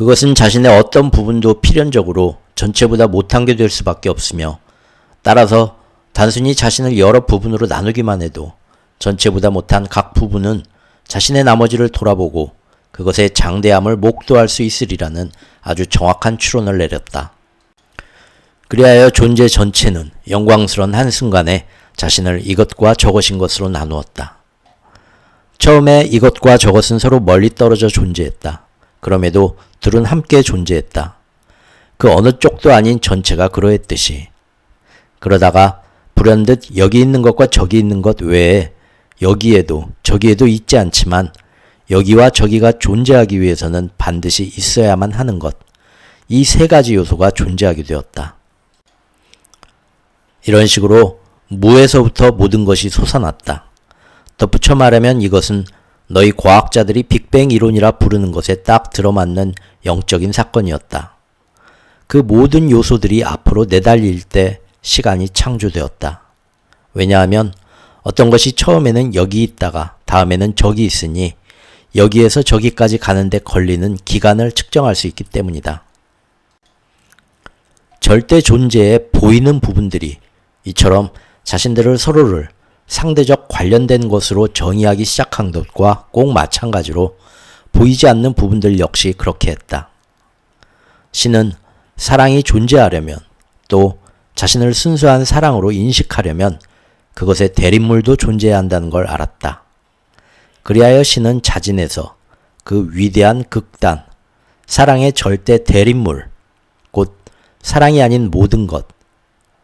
그것은 자신의 어떤 부분도 필연적으로 전체보다 못한 게 될 수밖에 없으며, 따라서 단순히 자신을 여러 부분으로 나누기만 해도 전체보다 못한 각 부분은 자신의 나머지를 돌아보고 그것의 장대함을 목도할 수 있으리라는 아주 정확한 추론을 내렸다. 그리하여 존재 전체는 영광스러운 한순간에 자신을 이것과 저것인 것으로 나누었다. 처음에 이것과 저것은 서로 멀리 떨어져 존재했다. 그럼에도 둘은 함께 존재했다. 그 어느 쪽도 아닌 전체가 그러했듯이. 그러다가 불현듯 여기 있는 것과 저기 있는 것 외에 여기에도 저기에도 있지 않지만 여기와 저기가 존재하기 위해서는 반드시 있어야만 하는 것, 이 세 가지 요소가 존재하게 되었다. 이런 식으로 무에서부터 모든 것이 솟아났다. 덧붙여 말하면 이것은 너희 과학자들이 빅뱅 이론이라 부르는 것에 딱 들어맞는 영적인 사건이었다. 그 모든 요소들이 앞으로 내달릴 때 시간이 창조되었다. 왜냐하면 어떤 것이 처음에는 여기 있다가 다음에는 저기 있으니 여기에서 저기까지 가는데 걸리는 기간을 측정할 수 있기 때문이다. 절대 존재에 보이는 부분들이 이처럼 자신들을 서로를 상대적 관련된 것으로 정의하기 시작한 것과 꼭 마찬가지로 보이지 않는 부분들 역시 그렇게 했다. 신은 사랑이 존재하려면, 또 자신을 순수한 사랑으로 인식하려면 그것의 대립물도 존재해야 한다는 걸 알았다. 그리하여 신은 자진해서 그 위대한 극단, 사랑의 절대 대립물, 곧 사랑이 아닌 모든 것,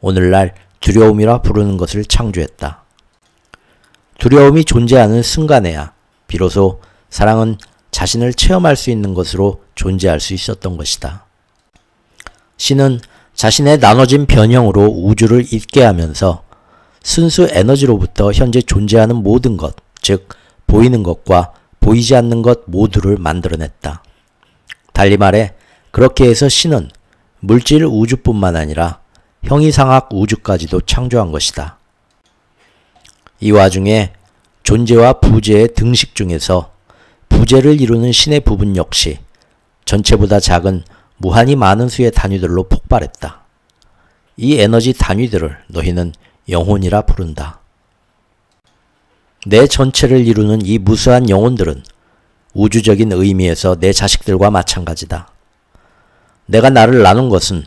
오늘날 두려움이라 부르는 것을 창조했다. 두려움이 존재하는 순간에야 비로소 사랑은 자신을 체험할 수 있는 것으로 존재할 수 있었던 것이다. 신은 자신의 나눠진 변형으로 우주를 있게 하면서 순수 에너지로부터 현재 존재하는 모든 것, 즉 보이는 것과 보이지 않는 것 모두를 만들어냈다. 달리 말해 그렇게 해서 신은 물질 우주뿐만 아니라 형이상학 우주까지도 창조한 것이다. 이 와중에 존재와 부재의 등식 중에서 부재를 이루는 신의 부분 역시 전체보다 작은 무한히 많은 수의 단위들로 폭발했다. 이 에너지 단위들을 너희는 영혼이라 부른다. 내 전체를 이루는 이 무수한 영혼들은 우주적인 의미에서 내 자식들과 마찬가지다. 내가 나를 나눈 것은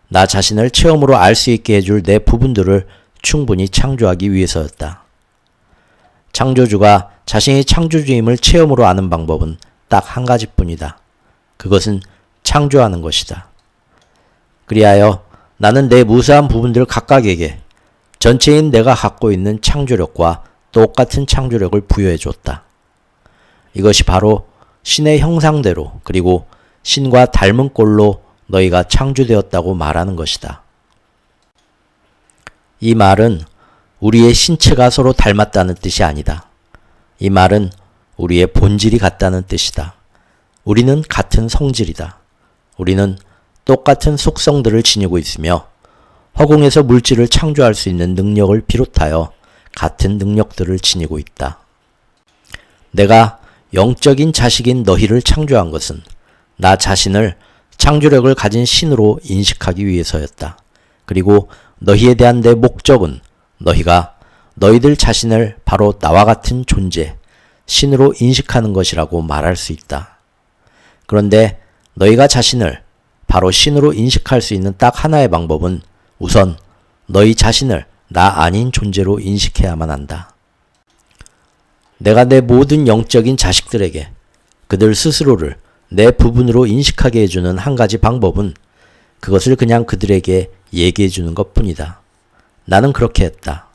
나 자신을 체험으로 알 수 있게 해줄 내 부분들을 충분히 창조하기 위해서였다. 창조주가 자신이 창조주임을 체험으로 아는 방법은 딱 한 가지뿐이다. 그것은 창조하는 것이다. 그리하여 나는 내 무수한 부분들 각각에게 전체인 내가 갖고 있는 창조력과 똑같은 창조력을 부여해 줬다. 이것이 바로 신의 형상대로 그리고 신과 닮은 꼴로 너희가 창조되었다고 말하는 것이다. 이 말은 우리의 신체가 서로 닮았다는 뜻이 아니다. 이 말은 우리의 본질이 같다는 뜻이다. 우리는 같은 성질이다. 우리는 똑같은 속성들을 지니고 있으며 허공에서 물질을 창조할 수 있는 능력을 비롯하여 같은 능력들을 지니고 있다. 내가 영적인 자식인 너희를 창조한 것은 나 자신을 창조력을 가진 신으로 인식하기 위해서였다. 그리고 너희에 대한 내 목적은 너희가 너희들 자신을 바로 나와 같은 존재, 신으로 인식하는 것이라고 말할 수 있다. 그런데 너희가 자신을 바로 신으로 인식할 수 있는 딱 하나의 방법은 우선 너희 자신을 나 아닌 존재로 인식해야만 한다. 내가 내 모든 영적인 자식들에게 그들 스스로를 내 부분으로 인식하게 해주는 한 가지 방법은 그것을 그냥 그들에게 얘기해주는 것뿐이다. 나는 그렇게 했다.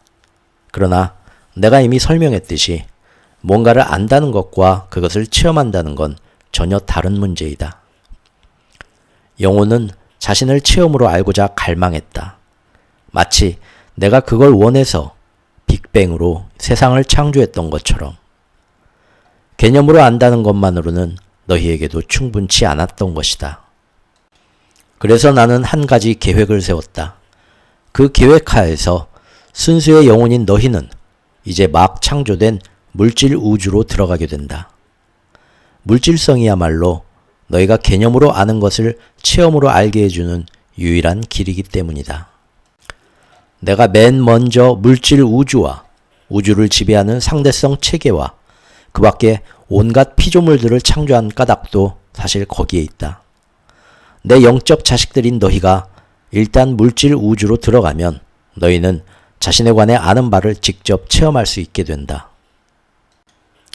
그러나 내가 이미 설명했듯이 뭔가를 안다는 것과 그것을 체험한다는 건 전혀 다른 문제이다. 영혼은 자신을 체험으로 알고자 갈망했다. 마치 내가 그걸 원해서 빅뱅으로 세상을 창조했던 것처럼. 개념으로 안다는 것만으로는 너희에게도 충분치 않았던 것이다. 그래서 나는 한 가지 계획을 세웠다. 그 계획 하에서 순수의 영혼인 너희는 이제 막 창조된 물질 우주로 들어가게 된다. 물질성이야말로 너희가 개념으로 아는 것을 체험으로 알게 해주는 유일한 길이기 때문이다. 내가 맨 먼저 물질 우주와 우주를 지배하는 상대성 체계와 그 밖에 온갖 피조물들을 창조한 까닭도 사실 거기에 있다. 내 영적 자식들인 너희가 일단 물질 우주로 들어가면 너희는 자신에 관해 아는 바를 직접 체험할 수 있게 된다.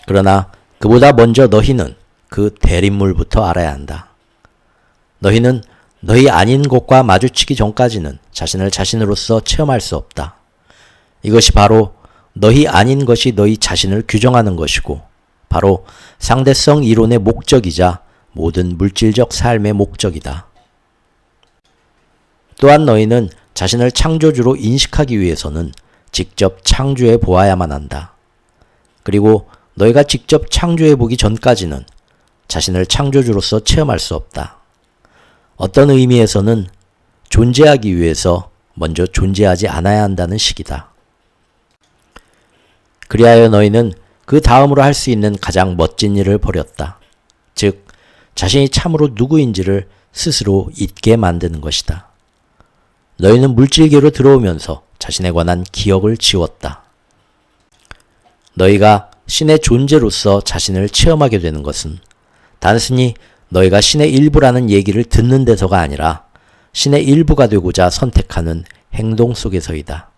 그러나 그보다 먼저 너희는 그 대립물부터 알아야 한다. 너희는 너희 아닌 것과 마주치기 전까지는 자신을 자신으로서 체험할 수 없다. 이것이 바로 너희 아닌 것이 너희 자신을 규정하는 것이고 바로 상대성 이론의 목적이자 모든 물질적 삶의 목적이다. 또한 너희는 자신을 창조주로 인식하기 위해서는 직접 창조해 보아야만 한다. 그리고 너희가 직접 창조해 보기 전까지는 자신을 창조주로서 체험할 수 없다. 어떤 의미에서는 존재하기 위해서 먼저 존재하지 않아야 한다는 식이다. 그리하여 너희는 그 다음으로 할 수 있는 가장 멋진 일을 벌였다. 즉, 자신이 참으로 누구인지를 스스로 잊게 만드는 것이다. 너희는 물질계로 들어오면서 자신에 관한 기억을 지웠다. 너희가 신의 존재로서 자신을 체험하게 되는 것은 단순히 너희가 신의 일부라는 얘기를 듣는 데서가 아니라 신의 일부가 되고자 선택하는 행동 속에서이다.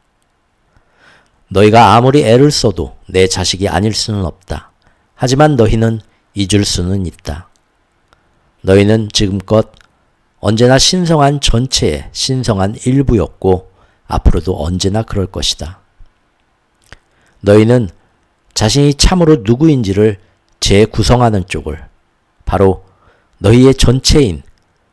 너희가 아무리 애를 써도 내 자식이 아닐 수는 없다. 하지만 너희는 잊을 수는 있다. 너희는 지금껏 언제나 신성한 전체의 신성한 일부였고 앞으로도 언제나 그럴 것이다. 너희는 자신이 참으로 누구인지를 재구성하는 쪽을 바로 너희의 전체인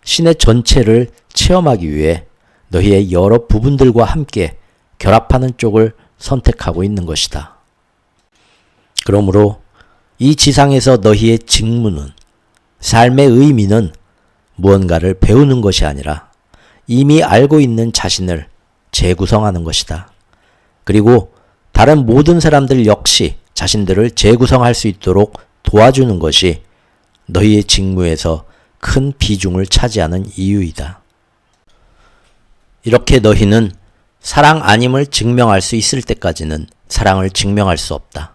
신의 전체를 체험하기 위해 너희의 여러 부분들과 함께 결합하는 쪽을 선택하고 있는 것이다. 그러므로 이 지상에서 너희의 직무는 삶의 의미는 무언가를 배우는 것이 아니라 이미 알고 있는 자신을 재구성하는 것이다. 그리고 다른 모든 사람들 역시 자신들을 재구성할 수 있도록 도와주는 것이 너희의 직무에서 큰 비중을 차지하는 이유이다. 이렇게 너희는 사랑 아님을 증명할 수 있을 때까지는 사랑을 증명할 수 없다.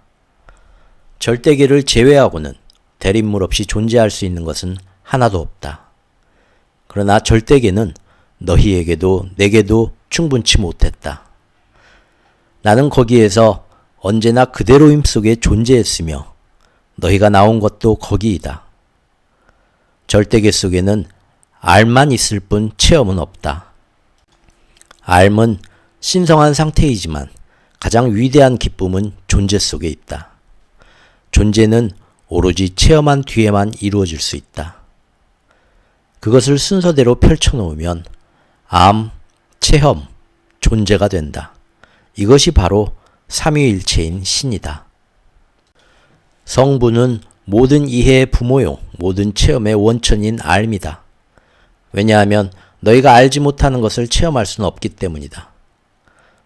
절대계를 제외하고는 대립물 없이 존재할 수 있는 것은 하나도 없다. 그러나 절대계는 너희에게도 내게도 충분치 못했다. 나는 거기에서 언제나 그대로임 속에 존재했으며 너희가 나온 것도 거기이다. 절대계 속에는 알만 있을 뿐 체험은 없다. 알은 신성한 상태이지만 가장 위대한 기쁨은 존재 속에 있다. 존재는 오로지 체험한 뒤에만 이루어질 수 있다. 그것을 순서대로 펼쳐놓으면 암, 체험, 존재가 된다. 이것이 바로 삼위일체인 신이다. 성부는 모든 이해의 부모요, 모든 체험의 원천인 알미다. 왜냐하면 너희가 알지 못하는 것을 체험할 수는 없기 때문이다.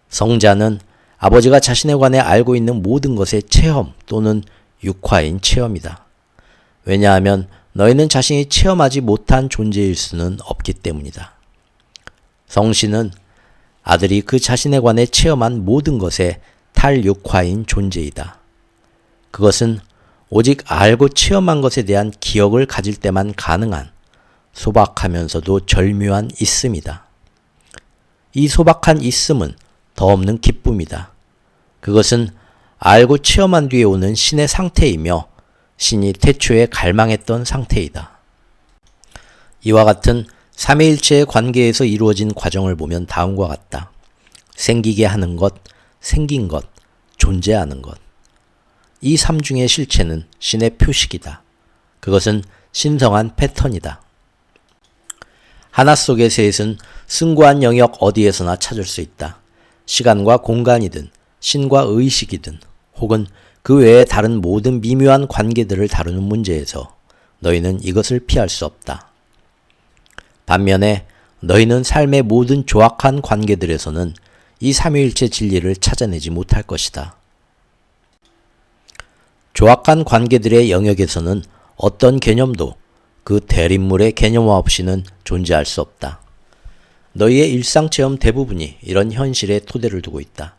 성자는 아버지가 자신에 관해 알고 있는 모든 것의 체험 또는 육화인 체험이다. 왜냐하면 너희는 자신이 체험하지 못한 존재일 수는 없기 때문이다. 성신은 아들이 그 자신에 관해 체험한 모든 것의 탈육화인 존재이다. 그것은 오직 알고 체험한 것에 대한 기억을 가질 때만 가능한 소박하면서도 절묘한 있음이다. 이 소박한 있음은 더 없는 기쁨이다. 그것은 알고 체험한 뒤에 오는 신의 상태이며 신이 태초에 갈망했던 상태이다. 이와 같은 삼위일체의 관계에서 이루어진 과정을 보면 다음과 같다. 생기게 하는 것, 생긴 것, 존재하는 것. 이 삼중의 실체는 신의 표식이다. 그것은 신성한 패턴이다. 하나 속의 셋은 승고한 영역 어디에서나 찾을 수 있다. 시간과 공간이든 신과 의식이든 혹은 그 외의 다른 모든 미묘한 관계들을 다루는 문제에서 너희는 이것을 피할 수 없다. 반면에 너희는 삶의 모든 조악한 관계들에서는 이 삼위일체 진리를 찾아내지 못할 것이다. 조악한 관계들의 영역에서는 어떤 개념도 그 대립물의 개념화 없이는 존재할 수 없다. 너희의 일상체험 대부분이 이런 현실에 토대를 두고 있다.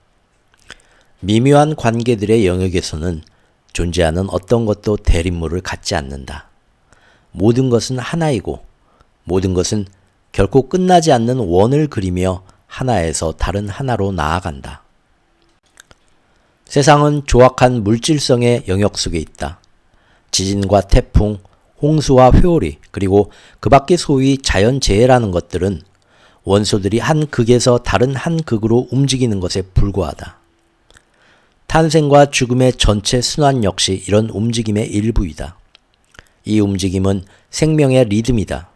미묘한 관계들의 영역에서는 존재하는 어떤 것도 대립물을 갖지 않는다. 모든 것은 하나이고 모든 것은 결코 끝나지 않는 원을 그리며 하나에서 다른 하나로 나아간다. 세상은 조악한 물질성의 영역 속에 있다. 지진과 태풍, 홍수와 회오리, 그리고 그 밖의 소위 자연재해라는 것들은 원소들이 한 극에서 다른 한 극으로 움직이는 것에 불과하다. 탄생과 죽음의 전체 순환 역시 이런 움직임의 일부이다. 이 움직임은 생명의 리듬이다.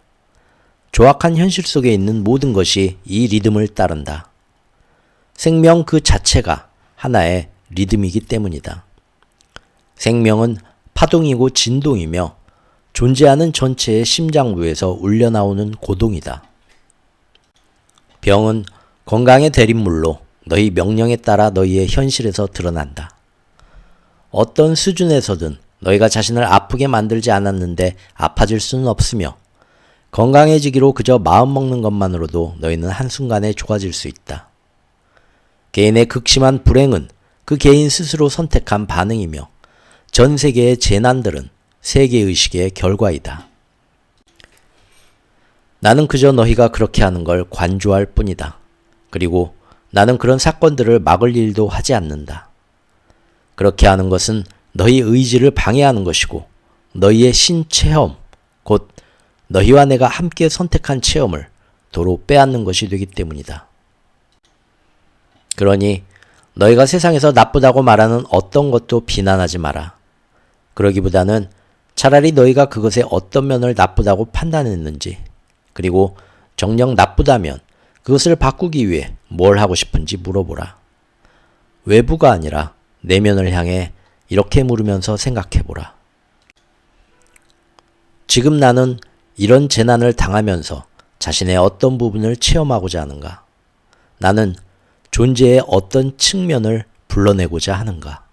조악한 현실 속에 있는 모든 것이 이 리듬을 따른다. 생명 그 자체가 하나의 리듬이기 때문이다. 생명은 파동이고 진동이며 존재하는 전체의 심장부에서 울려나오는 고동이다. 병은 건강의 대립물로 너희 명령에 따라 너희의 현실에서 드러난다. 어떤 수준에서든 너희가 자신을 아프게 만들지 않았는데 아파질 수는 없으며 건강해지기로 그저 마음먹는 것만으로도 너희는 한순간에 좋아질 수 있다. 개인의 극심한 불행은 그 개인 스스로 선택한 반응이며 전 세계의 재난들은 세계의식의 결과이다. 나는 그저 너희가 그렇게 하는 걸 관조할 뿐이다. 그리고 나는 그런 사건들을 막을 일도 하지 않는다. 그렇게 하는 것은 너희 의지를 방해하는 것이고 너희의 신체험, 곧 너희와 내가 함께 선택한 체험을 도로 빼앗는 것이 되기 때문이다. 그러니 너희가 세상에서 나쁘다고 말하는 어떤 것도 비난하지 마라. 그러기보다는 차라리 너희가 그것의 어떤 면을 나쁘다고 판단했는지, 그리고 정녕 나쁘다면 그것을 바꾸기 위해 뭘 하고 싶은지 물어보라. 외부가 아니라 내면을 향해 이렇게 물으면서 생각해보라. 지금 나는 이런 재난을 당하면서 자신의 어떤 부분을 체험하고자 하는가? 나는 존재의 어떤 측면을 불러내고자 하는가?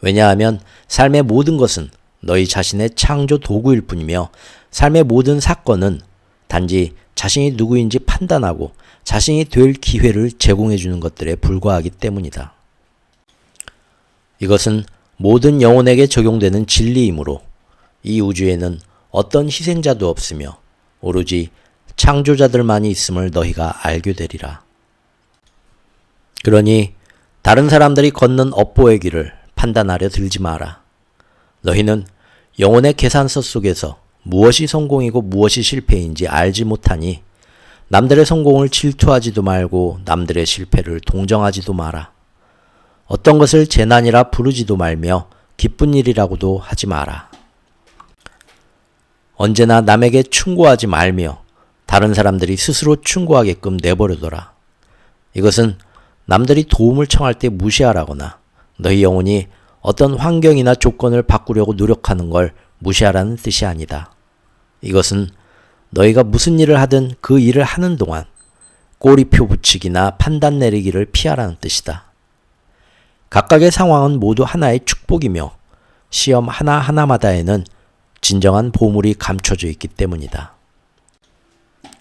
왜냐하면 삶의 모든 것은 너희 자신의 창조 도구일 뿐이며 삶의 모든 사건은 단지 자신이 누구인지 판단하고 자신이 될 기회를 제공해 주는 것들에 불과하기 때문이다. 이것은 모든 영혼에게 적용되는 진리이므로 이 우주에는 어떤 희생자도 없으며 오로지 창조자들만이 있음을 너희가 알게 되리라. 그러니 다른 사람들이 걷는 업보의 길을 판단하려 들지 마라. 너희는 영혼의 계산서 속에서 무엇이 성공이고 무엇이 실패인지 알지 못하니 남들의 성공을 질투하지도 말고 남들의 실패를 동정하지도 마라. 어떤 것을 재난이라 부르지도 말며 기쁜 일이라고도 하지 마라. 언제나 남에게 충고하지 말며 다른 사람들이 스스로 충고하게끔 내버려둬라. 이것은 남들이 도움을 청할 때 무시하라거나 너희 영혼이 어떤 환경이나 조건을 바꾸려고 노력하는 걸 무시하라는 뜻이 아니다. 이것은 너희가 무슨 일을 하든 그 일을 하는 동안 꼬리표 붙이기나 판단 내리기를 피하라는 뜻이다. 각각의 상황은 모두 하나의 축복이며 시험 하나하나마다에는 진정한 보물이 감춰져 있기 때문이다.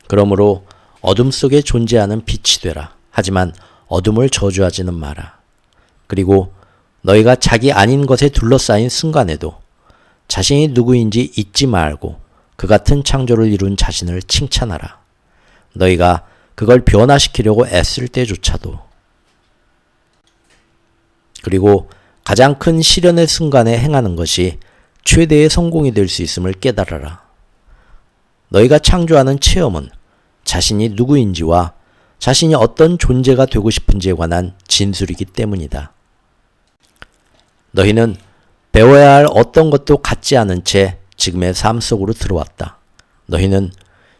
그러므로 어둠 속에 존재하는 빛이 되라. 하지만 어둠을 저주하지는 마라. 그리고 너희가 자기 아닌 것에 둘러싸인 순간에도 자신이 누구인지 잊지 말고 그 같은 창조를 이룬 자신을 칭찬하라. 너희가 그걸 변화시키려고 애쓸 때조차도. 그리고 가장 큰 시련의 순간에 행하는 것이 최대의 성공이 될 수 있음을 깨달아라. 너희가 창조하는 체험은 자신이 누구인지와 자신이 어떤 존재가 되고 싶은지에 관한 진술이기 때문이다. 너희는 배워야 할 어떤 것도 갖지 않은 채 지금의 삶 속으로 들어왔다. 너희는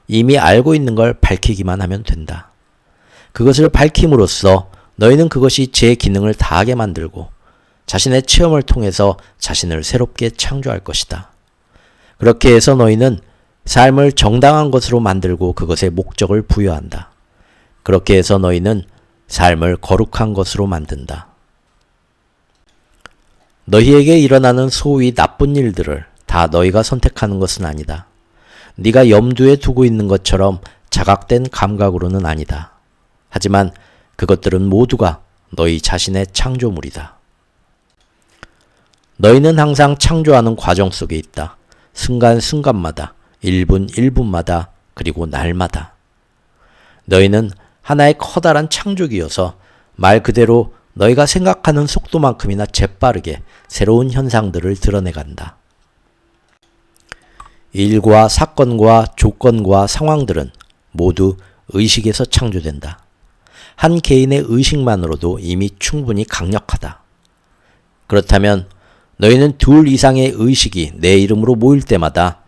이미 알고 있는 걸 밝히기만 하면 된다. 그것을 밝힘으로써 너희는 그것이 제 기능을 다하게 만들고 자신의 체험을 통해서 자신을 새롭게 창조할 것이다. 그렇게 해서 너희는 삶을 정당한 것으로 만들고 그것에 목적을 부여한다. 그렇게 해서 너희는 삶을 거룩한 것으로 만든다. 너희에게 일어나는 소위 나쁜 일들을 다 너희가 선택하는 것은 아니다. 네가 염두에 두고 있는 것처럼 자각된 감각으로는 아니다. 하지만 그것들은 모두가 너희 자신의 창조물이다. 너희는 항상 창조하는 과정 속에 있다. 순간순간마다, 1분 1분마다, 그리고 날마다. 너희는 하나의 커다란 창조기여서 말 그대로 너희가 생각하는 속도만큼이나 재빠르게 새로운 현상들을 드러내간다. 일과 사건과 조건과 상황들은 모두 의식에서 창조된다. 한 개인의 의식만으로도 이미 충분히 강력하다. 그렇다면 너희는 둘 이상의 의식이 내 이름으로 모일 때마다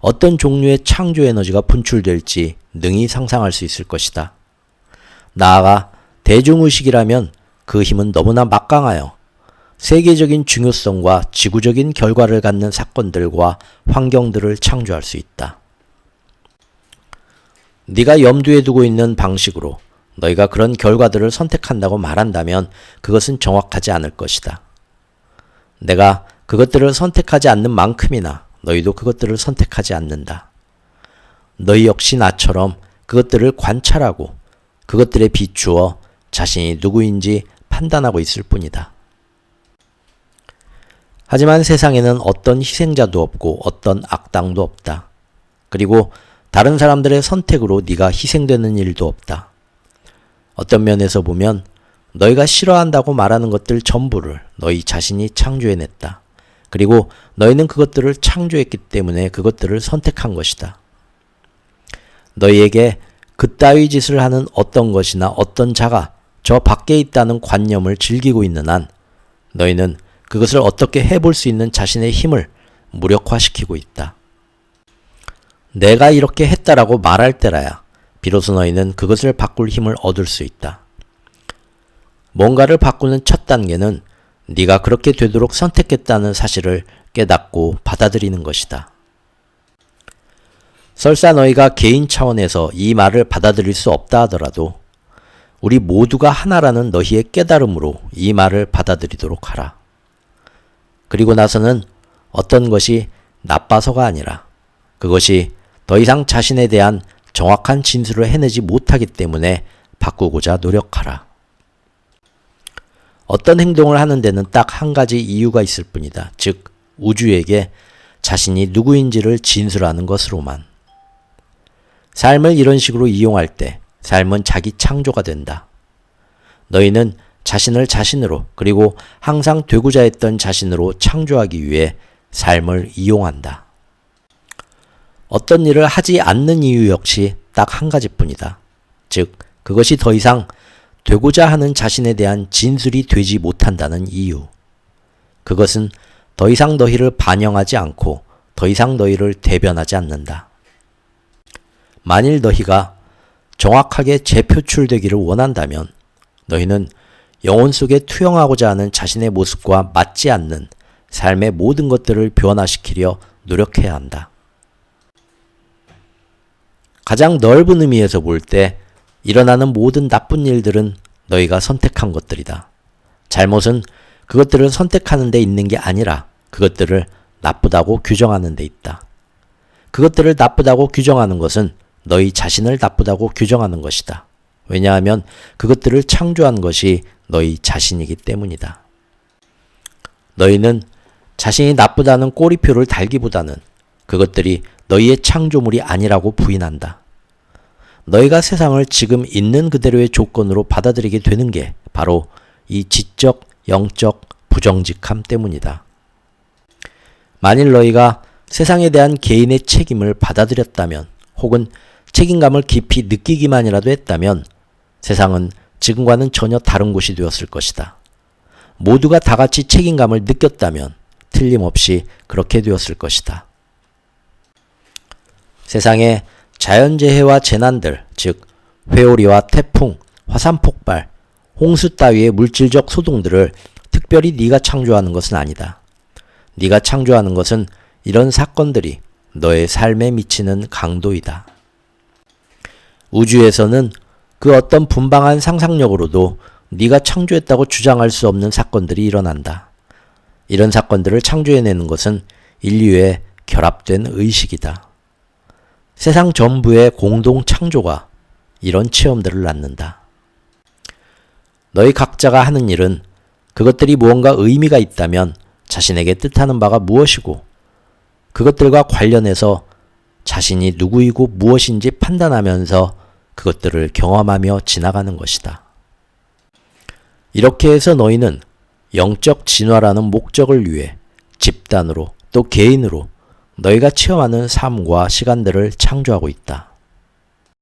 어떤 종류의 창조 에너지가 분출될지 능히 상상할 수 있을 것이다. 나아가 대중의식이라면 그 힘은 너무나 막강하여 세계적인 중요성과 지구적인 결과를 갖는 사건들과 환경들을 창조할 수 있다. 네가 염두에 두고 있는 방식으로 너희가 그런 결과들을 선택한다고 말한다면 그것은 정확하지 않을 것이다. 내가 그것들을 선택하지 않는 만큼이나 너희도 그것들을 선택하지 않는다. 너희 역시 나처럼 그것들을 관찰하고 그것들에 비추어 자신이 누구인지 판단하고 있을 뿐이다. 하지만 세상에는 어떤 희생자도 없고 어떤 악당도 없다. 그리고 다른 사람들의 선택으로 네가 희생되는 일도 없다. 어떤 면에서 보면 너희가 싫어한다고 말하는 것들 전부를 너희 자신이 창조해냈다. 그리고 너희는 그것들을 창조했기 때문에 그것들을 선택한 것이다. 너희에게 그따위 짓을 하는 어떤 것이나 어떤 자가 저 밖에 있다는 관념을 즐기고 있는 한 너희는 그것을 어떻게 해볼 수 있는 자신의 힘을 무력화시키고 있다. 내가 이렇게 했다라고 말할 때라야 비로소 너희는 그것을 바꿀 힘을 얻을 수 있다. 뭔가를 바꾸는 첫 단계는 네가 그렇게 되도록 선택했다는 사실을 깨닫고 받아들이는 것이다. 설사 너희가 개인 차원에서 이 말을 받아들일 수 없다 하더라도 우리 모두가 하나라는 너희의 깨달음으로 이 말을 받아들이도록 하라. 그리고 나서는 어떤 것이 나빠서가 아니라 그것이 더 이상 자신에 대한 정확한 진술을 해내지 못하기 때문에 바꾸고자 노력하라. 어떤 행동을 하는 데는 딱 한 가지 이유가 있을 뿐이다. 즉, 우주에게 자신이 누구인지를 진술하는 것으로만. 삶을 이런 식으로 이용할 때 삶은 자기 창조가 된다. 너희는 자신을 자신으로 그리고 항상 되고자 했던 자신으로 창조하기 위해 삶을 이용한다. 어떤 일을 하지 않는 이유 역시 딱 한 가지뿐이다. 즉, 그것이 더 이상 되고자 하는 자신에 대한 진술이 되지 못한다는 이유. 그것은 더 이상 너희를 반영하지 않고 더 이상 너희를 대변하지 않는다. 만일 너희가 정확하게 재표출되기를 원한다면 너희는 영혼 속에 투영하고자 하는 자신의 모습과 맞지 않는 삶의 모든 것들을 변화시키려 노력해야 한다. 가장 넓은 의미에서 볼 때 일어나는 모든 나쁜 일들은 너희가 선택한 것들이다. 잘못은 그것들을 선택하는 데 있는 게 아니라 그것들을 나쁘다고 규정하는 데 있다. 그것들을 나쁘다고 규정하는 것은 너희 자신을 나쁘다고 규정하는 것이다. 왜냐하면 그것들을 창조한 것이 너희 자신이기 때문이다. 너희는 자신이 나쁘다는 꼬리표를 달기보다는 그것들이 너희의 창조물이 아니라고 부인한다. 너희가 세상을 지금 있는 그대로의 조건으로 받아들이게 되는 게 바로 이 지적, 영적 부정직함 때문이다. 만일 너희가 세상에 대한 개인의 책임을 받아들였다면 혹은 책임감을 깊이 느끼기만이라도 했다면 세상은 지금과는 전혀 다른 곳이 되었을 것이다. 모두가 다 같이 책임감을 느꼈다면 틀림없이 그렇게 되었을 것이다. 세상에 자연재해와 재난들, 즉 회오리와 태풍, 화산폭발, 홍수 따위의 물질적 소동들을 특별히 네가 창조하는 것은 아니다. 네가 창조하는 것은 이런 사건들이 너의 삶에 미치는 강도이다. 우주에서는 그 어떤 분방한 상상력으로도 네가 창조했다고 주장할 수 없는 사건들이 일어난다. 이런 사건들을 창조해내는 것은 인류의 결합된 의식이다. 세상 전부의 공동 창조가 이런 체험들을 낳는다. 너희 각자가 하는 일은 그것들이 무언가 의미가 있다면 자신에게 뜻하는 바가 무엇이고 그것들과 관련해서 자신이 누구이고 무엇인지 판단하면서 그것들을 경험하며 지나가는 것이다. 이렇게 해서 너희는 영적 진화라는 목적을 위해 집단으로 또 개인으로 너희가 체험하는 삶과 시간들을 창조하고 있다.